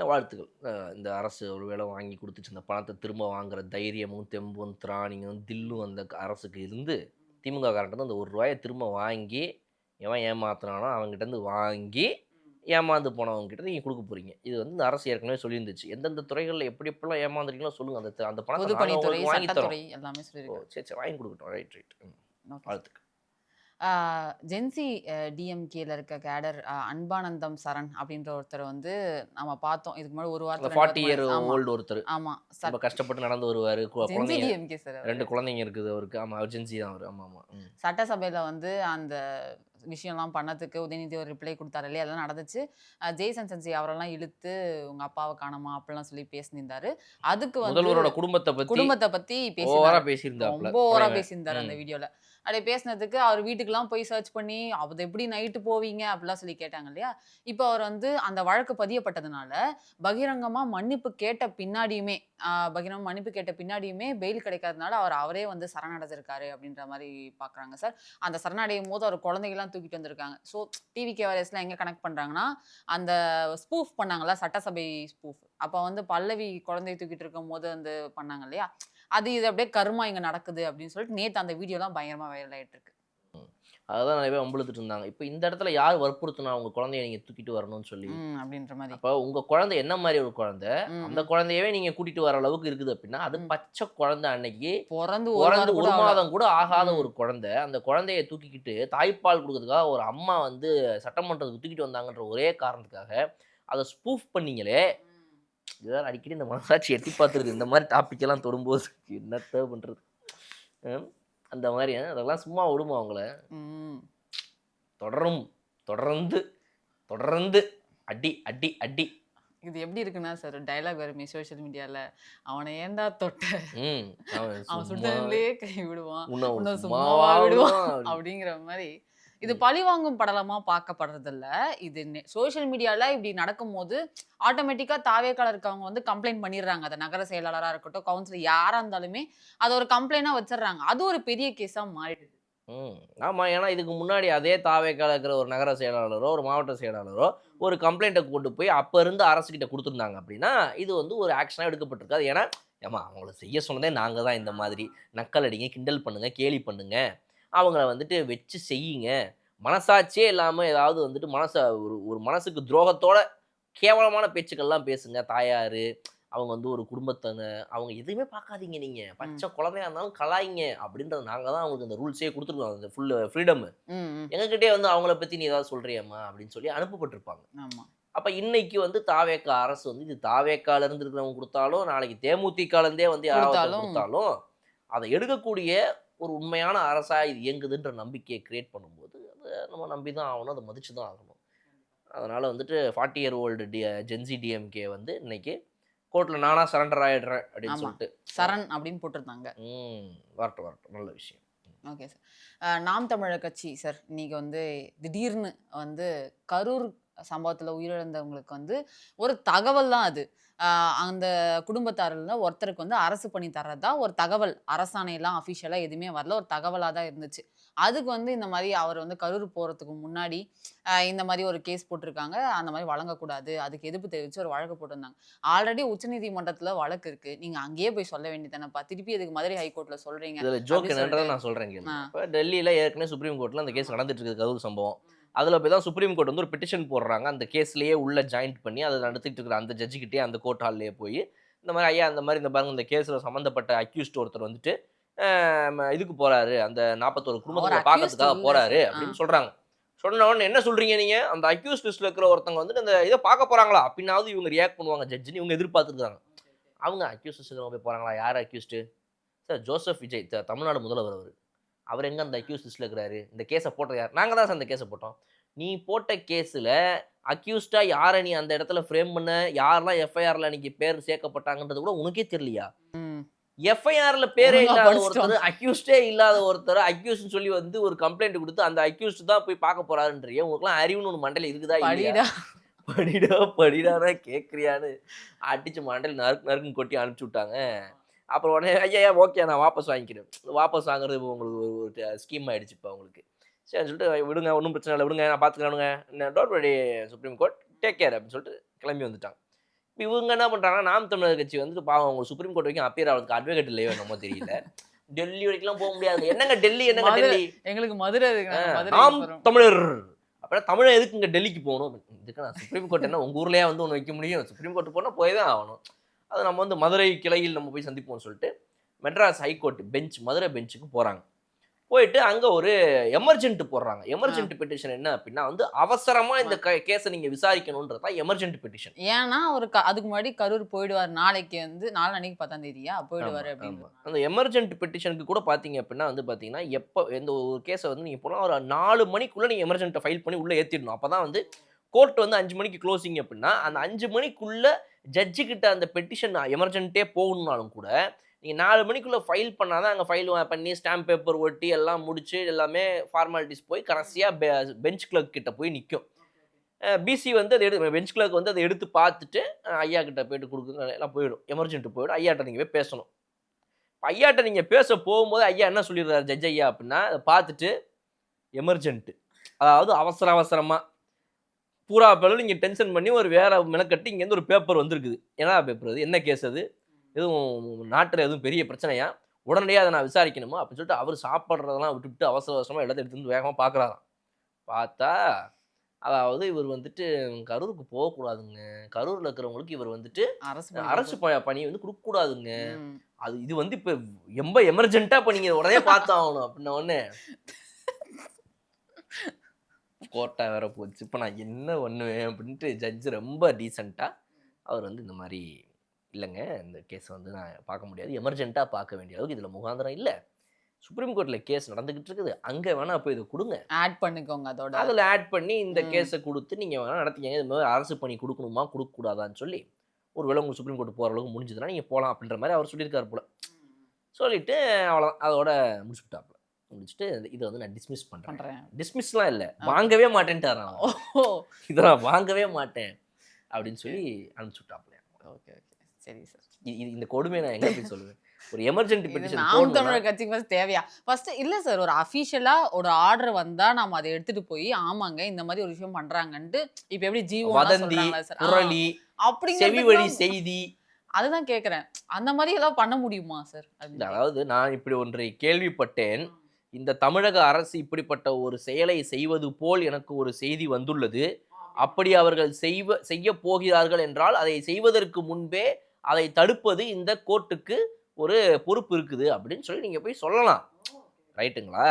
வாழ்த்துக்கள். இந்த அரசு ஒரு வேளை வாங்கி கொடுத்துச்சு அந்த பணத்தை திரும்ப வாங்குற தைரியமும் தெம்பும் திராணியும் தில்லும் அந்த அரசுக்கு இருந்து திமுக காரன்ட்டு அந்த ₹1 திரும்ப வாங்கி எவன் ஏமாத்துறானோ அவங்ககிட்டருந்து வாங்கி ஏமாந்து போனவங்ககிட்ட நீங்கள் கொடுக்க போகிறீங்க. இது வந்து இந்த அரசு ஏற்கனவே சொல்லியிருந்துச்சு எந்தெந்த துறைகளில் எப்படி எப்படிலாம் ஏமாந்துறீங்களோ சொல்லுங்கள் அந்த பணத்தை பொதுப்பணித்துறை வாங்கி தரோம். சட்டத்துறை எல்லாமே சொல்லியிருக்காரு சரி வாங்கி கொடுக்கட்டும். ரைட் வாழ்த்துக்கள். ஜென்சி டிஎம்கேல இருக்க கேடர் அன்பானந்தம் சரண் அப்படின்ற ஒருத்தர் வந்து நம்ம பார்த்தோம் இதுக்கு முன்னாடி 1 வாரத்துல 40 year old ஒருத்தர் ஆமா ரொம்ப கஷ்டப்பட்டு நடந்து வருவார். ஜென்சி குழந்தைங்க டிஎம்கே சார் 2 குழந்தைங்க இருக்குது அவருக்கு. ஆமாம் அர்ஜென்சி தான் அவர். ஆமாம் சட்டசபையில வந்து அந்த விஷயம்லாம் பண்ணதுக்கு உதயநிதி ஒரு ரிப்ளை கொடுத்தாரு இல்லையா அதெல்லாம் நடந்துச்சு. ஜெய்சன் சன்சி அவரெல்லாம் இழுத்து உங்க அப்பாவை காணாமா அப்படிலாம் சொல்லி பேசியிருந்தாரு. அதுக்கு வந்து முதல்வரோட குடும்பத்தை பத்தி ஓவரா பேசியிருந்தாரு. ரொம்ப ஓவரா பேசியிருந்தாரு அந்த வீடியோல. அப்படியே பேசினதுக்கு அவர் வீட்டுக்கெல்லாம் போய் சர்ச் பண்ணி அது எப்படி நைட்டு போவீங்க அப்படிலாம் சொல்லி கேட்டாங்க இல்லையா. இப்போ அவர் வந்து அந்த வழக்கு பதியப்பட்டதுனால பகிரங்கமா மன்னிப்பு கேட்ட பின்னாடியுமே பெயில் கிடைக்காதனால அவரே வந்து சரணடைஞ்சிருக்காரு அப்படின்ற மாதிரி பாக்குறாங்க சார். அந்த சரணடையும் போது அவர் குழந்தைகள்லாம் தூக்கிட்டு வந்திருக்காங்க. ஸோ டிவி கேவரேஸ்லாம் எங்க கனெக்ட் பண்றாங்கன்னா அந்த ஸ்பூஃப் பண்ணாங்களா சட்டசபை ஸ்பூஃப் அப்போ வந்து பல்லவி குழந்தைய தூக்கிட்டு இருக்கும் போது வந்து பண்ணாங்க இல்லையா இது அப்படியே கருமா இங்க நடக்குது அப்படின்னு சொல்லிட்டு நேத்து அந்த வீடியோலாம் பயங்கரமா வைரல் ஆயிட்டு இருக்கு. அதுதான் நிறைய பேர் வம்புழுத்துட்டு இருந்தாங்க. இப்போ இந்த இடத்துல யார் வற்புறுத்தினா உங்க குழந்தைய நீங்க தூக்கிட்டு வரணும்னு சொல்லி அப்படின்ற மாதிரி. அப்போ உங்க குழந்தை என்ன மாதிரி ஒரு குழந்தை அந்த குழந்தையவே நீங்க கூட்டிட்டு வர அளவுக்கு இருக்குது அப்படின்னா அது பச்சை குழந்தை அன்னைக்கு பிறந்து 1 மாதம் கூட ஆகாத ஒரு குழந்தை. அந்த குழந்தைய தூக்கிக்கிட்டு தாய்ப்பால் கொடுக்கறதுக்காக ஒரு அம்மா வந்து சட்டமன்றத்துக்கு தூக்கிட்டு வந்தாங்கன்ற ஒரே காரணத்துக்காக அதை ஸ்பூஃப் பண்ணீங்களே. இதுதான் அடிக்கடி இந்த மனசாட்சி எட்டி பார்த்துருது இந்த மாதிரி டாபிக்கெல்லாம் தொடும்போது என்னத்த பண்ணுறது. அந்த மாதிரி அதெல்லாம் சும்மா விடுமா அவங்கள. தொடர்ந்து அடி அடி அடி. இது எப்படி இருக்குன்னா சார் டைலாக் வருமே சோஷியல் மீடியால அவனை ஏண்டா தொட்ட அவன் சுட்டதுலயே கை விடுவான் சும்மாவா விடுவான் அப்படிங்கிற மாதிரி. இது பழிவாங்கும் படலமா பார்க்கப்படுறது இல்ல. இது சோஷியல் மீடியால இப்படி நடக்கும் போது ஆட்டோமேட்டிக்கா தாவேக்கால இருக்கவங்க வந்து கம்ப்ளைண்ட் பண்ணிடுறாங்க. அதை நகர செயலாளராக இருக்கட்டும் கவுன்சிலர் யாரா இருந்தாலுமே அதை ஒரு கம்ப்ளைண்டா வச்சிடறாங்க. அது ஒரு பெரிய கேஸா மாறிடுது. ஆமாம். ஏன்னா இதுக்கு முன்னாடி அதே தாவேக்கால இருக்கிற ஒரு நகர செயலாளரோ ஒரு மாவட்ட செயலாளரோ ஒரு கம்ப்ளைண்ட்டை கொண்டு போய் அப்போ இருந்து அரசுக்கிட்ட கொடுத்துருந்தாங்க அப்படின்னா இது வந்து ஒரு ஆக்ஷனாக எடுக்கப்பட்டிருக்காது. ஏன்னா ஏமா அவங்கள செய்ய சொன்னதே நாங்கள் தான். இந்த மாதிரி நக்கல் அடிங்க கிண்டல் பண்ணுங்க கேலி பண்ணுங்க அவங்கள வந்துட்டு வச்சு செய்யுங்க. மனசாட்சியே இல்லாமல் ஏதாவது வந்துட்டு ஒரு மனசுக்கு துரோகத்தோட கேவலமான பேச்சுக்கள்லாம் பேசுங்க. தாயார் அவங்க வந்து ஒரு குடும்பத்தங்க அவங்க எதுவுமே பார்க்காதீங்க. நீங்கள் பச்சை குழந்தையா இருந்தாலும் கலாயிங்க அப்படின்றது நாங்கள் தான் அவங்களுக்கு அந்த ரூல்ஸே கொடுத்துருக்கோம். அந்த ஃபுல் ஃப்ரீடம் எங்ககிட்டே வந்து அவங்கள பற்றி நீ ஏதாவது சொல்கிறியம்மா அப்படின்னு சொல்லி அனுப்பப்பட்டிருப்பாங்க. ஆமாம். அப்போ இன்னைக்கு வந்து தாவேக்கா அரசு வந்து இது தாவேக்கால இருந்து இருக்கிறவங்க கொடுத்தாலும் நாளைக்கு தேமுதிகலேருந்தே வந்து யாராவது கொடுத்தாலும் அதை எடுக்கக்கூடிய ஒரு உண்மையான அரசாக இது இயங்குதுன்ற நம்பிக்கையை கிரியேட் பண்ணும்போது அதை நம்ம நம்பி தான் ஆகணும். அதை மதிச்சு தான் ஆகணும். அதனால் வந்துட்டு 40 year old ஜென்சி டிஎம்கே வந்து இன்னைக்கு கோர்ட்டில் நானா சரண்டர் ஆகிடுறேன் அப்படின்னு சொல்லிட்டு சரண் அப்படின்னு போட்டிருந்தாங்க. வரட்டும் நல்ல விஷயம். Okay sir. நாம் தமிழர் கட்சி சார் இன்னைக்கு வந்து திடீர்னு வந்து கரூர் சம்பவத்தில் உயிரிழந்தவங்களுக்கு வந்து ஒரு தகவல் தான் அது. அந்த குடும்பத்தாரில் ஒருத்தருக்கு வந்து அரசு பண்ணி தர்றதா ஒரு தகவல் அரசாணையெல்லாம் அஃபிஷியலாக எதுவுமே வரல ஒரு தகவலாக தான் இருந்துச்சு. அதுக்கு வந்து இந்த மாதிரி அவர் வந்து கரூர் போகிறதுக்கு முன்னாடி இந்த மாதிரி ஒரு கேஸ் போட்டிருக்காங்க. அந்த மாதிரி வழங்கக்கூடாது அதுக்கு எதிர்ப்பு தெரிவித்து ஒரு வழக்கு போட்டிருந்தாங்க. ஆல்ரெடி உச்சநீதிமன்றத்தில் வழக்கு இருக்குது. நீங்கள் அங்கேயே போய் சொல்ல வேண்டியதானப்பா திருப்பி அதுக்கு மதுரை ஹைகோர்ட்டில் சொல்கிறீங்க. இதில் ஜோக் என்னன்றதை நான் சொல்கிறேன். இப்போ டெல்லியில் ஏற்கனவே சுப்ரீம் கோர்ட்டில் அந்த கேஸ் நடந்துட்டு இருக்குது கரூர் சம்பவம். அதில் போய் தான் சுப்ரீம் கோர்ட் வந்து ஒரு பெட்டிஷன் போடுறாங்க. அந்த கேஸ்லேயே உள்ள ஜாயின்ட் பண்ணி அதை நடத்திட்டு இருக்கிற அந்த ஜட்ஜிக்கிட்டே அந்த கோர்ட் ஹால்லேயே போய் இந்த மாதிரி ஐயா இந்த மாதிரி இந்த பாருங்க இந்த கேஸில் சம்மந்தப்பட்ட அக்யூஸ்ட் ஒருத்தர் வந்துட்டு இதுக்கு போகிறாரு அந்த 41 குடும்பத்தை பார்க்கறதுக்காக போகிறாரு அப்படின்னு சொல்கிறாங்க. சொன்ன உடனே என்ன சொல்கிறீங்க நீங்கள் அந்த அக்யூஸ்ட் லிஸ்ட்டில் இருக்கிற ஒருத்தவங்க வந்துட்டு அந்த இதை பார்க்க போகிறாங்களா அப்படின்னாவது இவங்க ரியாக்ட் பண்ணுவாங்க ஜட்ஜின்னு இவங்க எதிர்பார்த்துருக்காங்க. அவங்க அக்யூஸ்ட் லிஸ்ட்டில் போய் போகிறாங்களா யார் accused sir Joseph Vijay Tamil Nadu முதல்வர் அவர் எங்கே அந்த அக்யூஸ் லிஸ்ட்டில் இருக்கிறாரு இந்த கேஸை போட்டது யார் நாங்கள் தான் சார் அந்த கேஸை போட்டோம். நீ போட்ட கேஸில் அக்யூஸ்டா யாரை நீ அந்த இடத்துல ஃப்ரேம் பண்ண, யாரெல்லாம் எஃப்ஐஆரில் அன்னைக்கு பேர் சேர்க்கப்பட்டாங்கன்றது கூட உனக்கே தெரியலையா? எஃப்ஐஆர்ல பேரே ஒழுங்கா இல்லாத படிச்சிட்டோம். ஒருத்தர், அக்யூஸ்டே இல்லாத ஒருத்தர் அக்யூஸ்ட்னு சொல்லி வந்து ஒரு கம்ப்ளைண்ட் கொடுத்து அந்த அக்யூஸ்ட் தான் போய் பார்க்க போறாருன்றியே, உங்களுக்குலாம் அறிவுன்னு ஒன்று மண்டையில் இருக்குதா இல்லையா? படிடா படிடானா கேட்குறியான்னு அடிச்சு மண்டையில் நறுக்குன்னு கொட்டி அனுப்பிச்சி விட்டாங்க. அப்புறம் உடனே ஐயா ஓகே நான் வாபஸ் வாங்கிக்கிறேன். வாபஸ் வாங்குறது உங்களுக்கு ஒரு ஸ்கீம் ஆயிடுச்சு இப்போ உங்களுக்கு. சரின்னு சொல்லிட்டு விடுங்க, ஒன்றும் பிரச்சனை இல்லை, விடுங்க நான் பார்த்துக்கிறேனுங்க, don't worry Supreme Court, take care அப்படின்னு சொல்லிட்டு கிளம்பி வந்துட்டாங்க. இப்போ இவங்க என்ன பண்ணுறாங்கன்னா, நாம் தமிழர் கட்சி வந்துட்டு பாவம் அவங்க சுப்ரீம் கோர்ட் வரைக்கும் அப்பீர் ஆகிறதுக்கு அட்வொகேட் இல்லையோ என்னமோ தெரியல. டெல்லி வரைக்கும்லாம் போக முடியாது. என்னங்க டெல்லி, என்னங்க டெல்லி, எங்களுக்கு மதுரை நாம் தமிழர் அப்புறம் தமிழை எதுக்கு இங்கே டெல்லிக்கு போகணும்? இதுக்கு நான் சுப்ரீம் கோர்ட் என்ன உங்கள் ஊர்லேயே வந்து ஒன்று வைக்க முடியும்? சுப்ரீம் கோர்ட் போனால் போய் தான் ஆகணும். அது நம்ம வந்து மதுரை கிளையில் நம்ம போய் சந்திப்போம்னு சொல்லிட்டு மெட்ராஸ் ஹைகோர்ட் பெஞ்ச், மதுரை பெஞ்சுக்கு போகிறாங்க. போயிட்டு அங்கே ஒரு எமர்ஜென்ட் போடுறாங்க. எமர்ஜென்ட் பெட்டிஷன் என்ன அப்படின்னா வந்து அவசரமாக இந்த கேஸை நீங்கள் விசாரிக்கணுன்றது தான் எமர்ஜென்ட் பெட்டிஷன். ஏன்னா ஒரு அதுக்கு முன்னாடி கரூர் போயிடுவார், நாளைக்கு வந்து நாளைக்கு 10ஆம் தேதியா போயிடுவார் அப்படின்னு. அந்த எமர்ஜென்ட் பெட்டிஷனுக்கு கூட பார்த்தீங்க அப்படின்னா வந்து பார்த்தீங்கன்னா எப்போ எந்த ஒரு கேஸை வந்து நீங்கள் போனால் ஒரு 4 மணிக்குள்ளே நீங்கள் எமர்ஜென்ட்டை ஃபைல் பண்ணி உள்ளே ஏற்றிடணும். அப்போ தான் வந்து கோர்ட் வந்து 5 மணிக்கு க்ளோசிங் அப்படின்னா அந்த 5 மணிக்குள்ளே ஜட்ஜுக்கிட்ட அந்த பெட்டிஷன் எமர்ஜென்ட்டே போகணுன்னாலும் கூட நீங்கள் 4 மணிக்குள்ளே ஃபைல் பண்ணால் தான் அங்கே ஃபைல் பண்ணி ஸ்டாம்ப் பேப்பர் ஒட்டி எல்லாம் முடிச்சு எல்லாமே ஃபார்மாலிட்டிஸ் போய் கடைசியாக பெஞ்ச் கிளர்க் கிட்ட போய் நிற்கும். பிசி வந்து அதை பெஞ்ச் கிளர்க் வந்து அதை எடுத்து பார்த்துட்டு ஐயா கிட்ட போயிட்டு கொடுக்குங்க எல்லாம் போயிடும், எமர்ஜென்ட் போயிடும். ஐயாட்ட நீங்கள் போய் பேசணும். ஐயாட்ட நீங்கள் பேச போகும்போது ஐயா என்ன சொல்லிடுறாரு ஜட்ஜ் ஐயா அப்படின்னா, அதை பார்த்துட்டு எமர்ஜென்ட்டு, அதாவது அவசரமாக பூரா பேரும் நீங்கள் டென்ஷன் பண்ணி ஒரு வேற மெனக்கட்டி இங்கேருந்து ஒரு பேப்பர் வந்திருக்குது. என்ன பேப்பர் அது, என்ன கேஸ் அது, எதுவும் நாட்டில் எதுவும் பெரிய பிரச்சனையா, உடனடியாக அதை நான் விசாரிக்கணுமா அப்படின்னு சொல்லிட்டு அவர் சாப்பிட்றதெல்லாம் விட்டுவிட்டு அவசரமாக எல்லாத்தையும் எடுத்து வந்து வேகமாக பார்க்குறாராம். பார்த்தா அதாவது இவர் வந்துட்டு கரூருக்கு போகக்கூடாதுங்க, கரூரில் இருக்கிறவங்களுக்கு இவர் வந்துட்டு அரசு பணி வந்து கொடுக்கக்கூடாதுங்க, அது இது வந்து இப்போ ரொம்ப எமர்ஜென்ட்டாக இப்போ நீங்கள் உடனே பார்த்தாகணும் அப்படின்ன உடனே கோர்ட்டா வேற போச்சு. இப்போ நான் என்ன பண்ணுவேன் அப்படின்ட்டு ஜட்ஜு ரொம்ப டீசெண்டாக அவர் வந்து இந்த மாதிரி இல்லைங்க, இந்த கேஸை வந்து நான் பார்க்க முடியாது, எமர்ஜென்ட்டாக பார்க்க வேண்டிய அளவுக்கு இதில் முகாந்திரம் இல்லை, சுப்ரீம் கோர்ட்டில் கேஸ் நடந்துக்கிட்டு இருக்குது, அங்கே வேணால் போய் இதை கொடுங்க, ஆட் பண்ணிக்கோங்க, அதோட அதில் ஆட் பண்ணி இந்த கேஸை கொடுத்து நீங்கள் வேணால் நடத்திக்கங்க, இது மாதிரி அரசு பணி கொடுக்கணுமா கொடுக்கக்கூடாதான்னு சொல்லி ஒரு வேளை உங்களுக்கு சுப்ரீம் கோர்ட் போகிற அளவுக்கு முடிஞ்சதுன்னா நீங்கள் போகலாம் அப்படின்ற மாதிரி அவர் சொல்லியிருக்காரு போல. சொல்லிவிட்டு அவ்வளோதான், அதோட முடிச்சுட்டாப்புல. முடிச்சுட்டு இதை வந்து நான் டிஸ்மிஸ் பண்ணுறேன். டிஸ்மிஸ்லாம் இல்லை, வாங்கவே மாட்டேன்ட்டார். இதை நான் வாங்கவே மாட்டேன் அப்படின்னு சொல்லி அனுப்பிச்சு விட்டாப்புல. ஓகே ஓகே சரி சார். இந்த கொடுமையை நான் எங்கே போய் சொல்லுவேன்? ஒரு எமர்ஜென்சி பெட்டிஷன் நாம் தமிழர் கட்சிக்கு ஃபர்ஸ்ட் தேவையா? ஃபர்ஸ்ட் இல்லை சார், ஒரு அஃபிஷியலாக ஒரு ஆர்டர் வந்தால் நம்ம அதை எடுத்துகிட்டு போய் ஆமாங்க இந்த மாதிரி ஒரு விஷயம் பண்ணுறாங்கன்ட்டு இப்போ எப்படி ஜீவோ வதந்தி குரலி அப்படிங்க செவி வழி செய்தி அதுதான் கேட்குறேன், அந்த மாதிரி எல்லாம் பண்ண முடியுமா சார்? அதாவது நான் இப்படி ஒன்றை கேள்விப்பட்டேன், இந்த தமிழக அரசு இப்படிப்பட்ட ஒரு செயலை செய்வது போல் எனக்கு ஒரு செய்தி வந்துள்ளது, அப்படி அவர்கள் செய்ய போகிறார்கள் என்றால் அதை செய்வதற்கு முன்பே அதை தடுப்பது இந்த கோர்ட்டுக்கு ஒரு பொறுப்பு இருக்குது அப்படின்னு சொல்லி நீங்கள் போய் சொல்லலாம், ரைட்டுங்களா?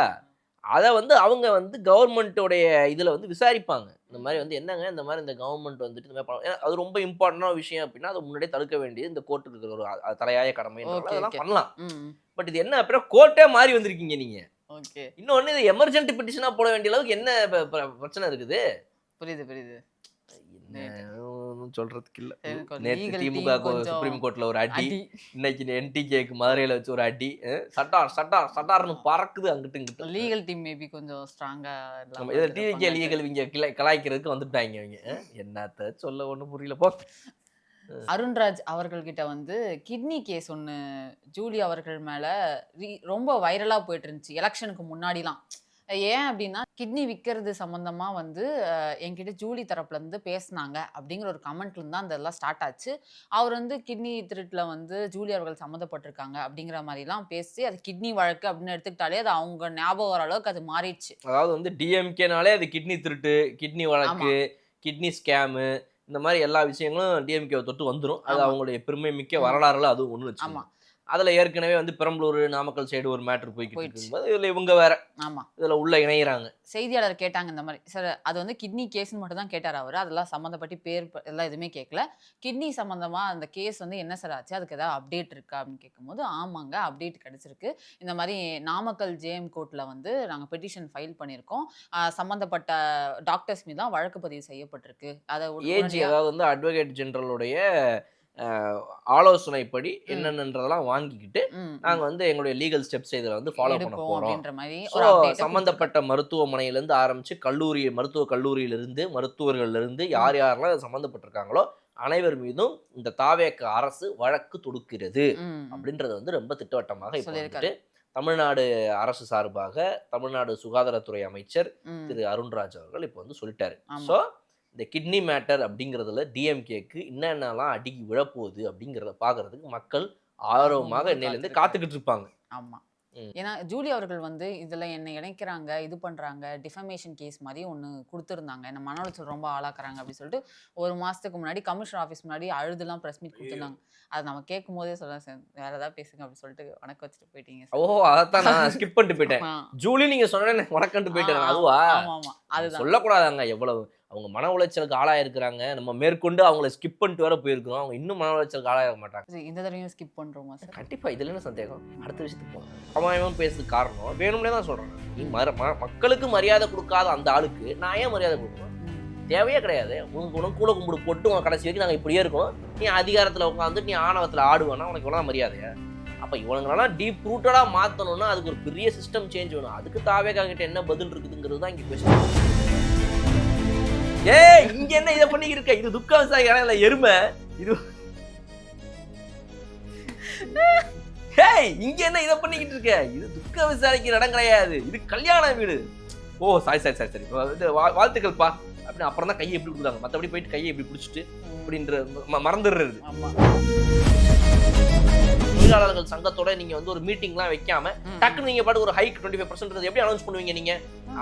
அதை வந்து அவங்க வந்து கவர்மெண்ட்டோடைய இதில் வந்து விசாரிப்பாங்க. இந்த மாதிரி வந்து என்னங்க இந்த மாதிரி இந்த கவர்மெண்ட் வந்துட்டு இந்த மாதிரி அது ரொம்ப இம்பார்ட்டண்டான விஷயம் அப்படின்னா அதை முன்னாடியே தடுக்க வேண்டியது இந்த கோர்ட்டுக்கு இருக்கிற ஒரு தலையாய கடமை, அதெல்லாம் பண்ணலாம். பட் இது என்ன அப்படின்னா கோர்ட்டே மாறி வந்திருக்கீங்க நீங்கள். ஓகே, இன்னொன்று இது எமர்ஜென்சி பெட்டிஷனாக போட வேண்டிய அளவுக்கு என்ன பிரச்சனை இருக்குது? புரியுது சொல்றதுக்கு இல்ல. நேற்று திமுக சுப்ரீம் கோர்ட்ல ஒரு அடி, இன்னைக்கு என்டிகேக்கு மதுரையில வச்சு ஒரு அடி, சட்டார்னு பறக்குது அங்கிட்டு இங்கிட்டு. லீகல் டீம் மேபி கொஞ்சம் ஸ்ட்ராங்கா இல்லாம இத டிவிகே லீகல் இங்க கலாய்க்கிறதுக்கு வந்துட்டாங்க அவங்க. என்னத்த சொல்ல ஒன்றும் புரியல போ. அருண்ராஜ் அவர்கள்கிட்ட வந்து கிட்னி கேஸ் ஒன்று ஜூலி அவர்கள் மேலே ரொம்ப வைரலாக போயிட்டு இருந்துச்சு எலெக்ஷனுக்கு முன்னாடிலாம். ஏன் அப்படின்னா கிட்னி விற்கிறது சம்மந்தமாக வந்து என்கிட்ட ஜூலி தரப்புலேருந்து பேசினாங்க அப்படிங்கிற ஒரு கமெண்ட்லேருந்து தான் அதெல்லாம் ஸ்டார்ட் ஆச்சு. அவர் வந்து கிட்னி திருட்டில் வந்து ஜூலி அவர்கள் சம்மந்தப்பட்டிருக்காங்க அப்படிங்கிற மாதிரிலாம் பேசி அது கிட்னி வழக்கு அப்படின்னு எடுத்துக்கிட்டாலே அது அவங்க ஞாபகம் வர அளவுக்கு அது மாறிடுச்சு. அதாவது வந்து டிஎம்கேனாலே அது கிட்னி திருட்டு, கிட்னி வழக்கு, கிட்னி ஸ்கேமு, இந்த மாதிரி எல்லா விஷயங்களும் டிஎம்கேவை தொட்டு வந்துடும். அது அவங்களுடைய பெருமை மிக்க வரலாறுல அதுவும் ஒன்று. ஆமாம், அதில் ஏற்கனவே வந்து பெரம்பலூர் நாமக்கல் சைடு ஒரு மேட்ரு போய்கிட்டு போயிடுச்சு. இருக்கும்போது இதில் இவங்க வேற ஆமா இதில் உள்ள இணைகிறாங்க. செய்தியாளர் கேட்டாங்க இந்த மாதிரி சார், அது வந்து கிட்னி கேஸ்ன்னு மட்டும் தான் கேட்டார் அவர். அதெல்லாம் சம்மந்தப்பட்டு எல்லாம் எதுவுமே கேட்கல. கிட்னி சம்மந்தமா அந்த கேஸ் வந்து என்ன சார் ஆச்சு, அதுக்கு ஏதாவது அப்டேட் இருக்கா அப்படின்னு கேட்கும்போது ஆமாங்க அப்டேட் கிடைச்சிருக்கு. இந்த மாதிரி நாமக்கல் ஜேஎம் கோர்ட்டில் வந்து நாங்கள் பெட்டிஷன் ஃபைல் பண்ணியிருக்கோம். சம்மந்தப்பட்ட டாக்டர்ஸ் மீது தான் வழக்கு பதிவு செய்யப்பட்டிருக்கு. அதை ஏஜி அதாவது வந்து அட்வொகேட் ஜெனரலுடைய ஆலோசனைப்படி என்னென்னன்றதெல்லாம் வாங்கிக்கிட்டு நாங்கள் வந்து எங்களுடைய லீகல் ஸ்டெப்ஸ் இதில் வந்து ஃபாலோ பண்ண போகிறோம். சம்மந்தப்பட்ட மருத்துவமனையிலேருந்து ஆரம்பித்து மருத்துவக் கல்லூரியிலிருந்து மருத்துவர்கள்லேருந்து யார் யாரெல்லாம் சம்மந்தப்பட்டிருக்காங்களோ அனைவர் மீதும் இந்த தாவேக அரசு வழக்கு தொடுக்கிறது அப்படின்றத வந்து ரொம்ப திட்டவட்டமாக இப்போ வந்துட்டு தமிழ்நாடு அரசு சார்பாக தமிழ்நாடு சுகாதாரத்துறை அமைச்சர் திரு அருண்ராஜ் அவர்கள் இப்போ வந்து சொல்லிட்டாரு. ஸோ இந்த கிட்னி மேட்டர் அப்படிங்கிறதுல டிஎம்கேக்கு என்னென்னலாம் அடிக்கி விழப்போகுது அப்படிங்கிறத பார்க்கறதுக்கு மக்கள் ஆர்வமாக இன்னையிலேருந்து காத்துக்கிட்டு இருப்பாங்க. ஆமாம், ஏன்னா ஜூலி அவர்கள் வந்து இதில் என்னை இணைக்கிறாங்க, இது பண்ணுறாங்க, டிஃபமேஷன் கேஸ் மாதிரி ஒன்று கொடுத்துருந்தாங்க, என்ன மன உளைச்சல் ரொம்ப ஆளாக்குறாங்க அப்படின்னு சொல்லிட்டு ஒரு மாதத்துக்கு முன்னாடி கமிஷனர் ஆஃபீஸ் முன்னாடி அழுதுலாம் ப்ரெஸ் மீட் கொடுத்துருந்தாங்க. அதை நம்ம கேட்கும் போதே சொல்ல சார் வேற ஏதாவது பேசுங்க அப்படின்னு சொல்லிட்டு வணக்கம் வச்சுட்டு போயிட்டீங்க. ஓ, அதைத்தான் நான் ஸ்கிப் பண்ணிட்டு போயிட்டேன். ஜூலி நீங்கள் சொன்னேன் வணக்கம்ட்டு போயிட்டேன். அதுவா? ஆமாம், அதுதான் சொல்லக்கூடாதாங்க. எவ்வளவு அவங்க மன உளைச்சலுக்கு ஆளாயிருக்கிறாங்க. நம்ம மேற்கொண்டு அவங்கள ஸ்கிப் பண்ணிட்டு வர போயிருக்கிறோம். அவங்க இன்னும் மன உளைச்சலுக்கு ஆளாக மாட்டாங்க. இந்த தடவையும் ஸ்கிப் பண்ணுறோமா சார்? கண்டிப்பாக. இதுல என்ன சந்தேகம்? அடுத்த விஷயத்துக்கு போகணும். அவன் பேசுறதுக்கு காரணம் வேணும்னே தான் சொல்கிறேன். நீ மக்களுக்கு மரியாதை கொடுக்காத அந்த ஆளுக்கு நான் ஏன் மரியாதை கொடுக்கணும்? தேவையே கிடையாது. உனக்கு கூட கும்பிடு போட்டு உன் கடைசி வரைக்கும் நாங்கள் இப்படியே இருக்கோம். நீ அதிகாரத்தில் உட்காந்து நீ ஆணவத்தில் ஆடுவேன்னா உனக்கு இவ்வளோ மரியாதையா? அப்போ இவங்களெல்லாம் டீப் ரூட்டடாக மாற்றணும்னா அதுக்கு ஒரு பெரிய சிஸ்டம் சேஞ்ச் வேணும். அதுக்கு தாவேகா கிட்ட என்ன பதில் இருக்குதுங்கிறது தான் இங்கே கொஸ்டின். ஏய், இங்க என்ன இதை பண்ணிக்கிட்டு இருக்க? இது துக்க விவசாய இல்ல எருமை இது. இங்க என்ன இதை பண்ணிக்கிட்டு இருக்க? இது துக்க விசாரிக்கிற இடம் கிடையாது, இது கல்யாண வீடு. ஓ சரி சரி சரி சரி, வாழ்த்துக்கள்ப்பா அப்படின்னு அப்புறம் தான் கையை எப்படி கொடுத்தாங்க. மற்றபடி போயிட்டு கையை எப்படி பிடிச்சிட்டு அப்படின்ற மறந்துடுறது. தொழிலாளர்கள் சங்கத்தோட நீங்க வந்து ஒரு மீட்டிங்லாம் வைக்காம டக்குன்னு நீங்க பாட்டு ஒரு ஹைக் 25% எப்படி அனௌன்ஸ் பண்ணுவீங்க நீங்க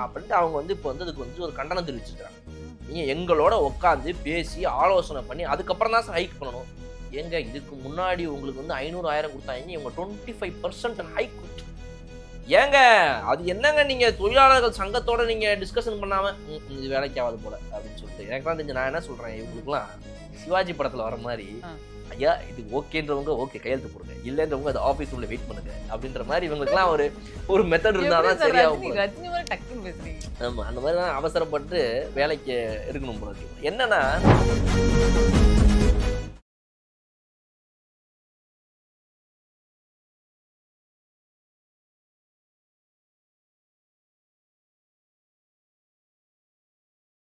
அப்படின்ட்டு அவங்க வந்து இப்போ வந்து அதுக்கு வந்து ஒரு கண்டனம் தெரிவிச்சிருக்காங்க. நீங்க எங்களோட உட்காந்து பேசி ஆலோசனை பண்ணி அதுக்கப்புறம் தான் ஹைக் பண்ணணும். ஏங்க இதுக்கு முன்னாடி உங்களுக்கு வந்து 500,000 கொடுத்தாங்க, இவங்க 25% ஹைக். ஏங்க அது என்னங்க நீங்க தொழிலாளர்கள் சங்கத்தோட நீங்க டிஸ்கஷன் பண்ணாம இது வேலைக்கு ஆகாது போல அப்படின்னு சொல்லிட்டு எனக்குலாம் தெரிஞ்சு நான் என்ன சொல்றேன், இவங்களுக்குலாம் சிவாஜி படத்துல வர மாதிரி ஐயா இது ஓகேன்றவங்க ஓகே கையெழுத்து போடுங்க, இல்லைன்றவங்க அது ஆஃபீஸ் உள்ள வெயிட் பண்ணுங்க அப்படின்ற மாதிரி இவங்களுக்குலாம் ஒரு மெத்தட் இருந்தாதான் சரியாகும். ஆமா, அந்த மாதிரி தான் அவசரப்பட்டு வேலைக்கு எடுக்கணும் போல இருக்கு. என்னன்னா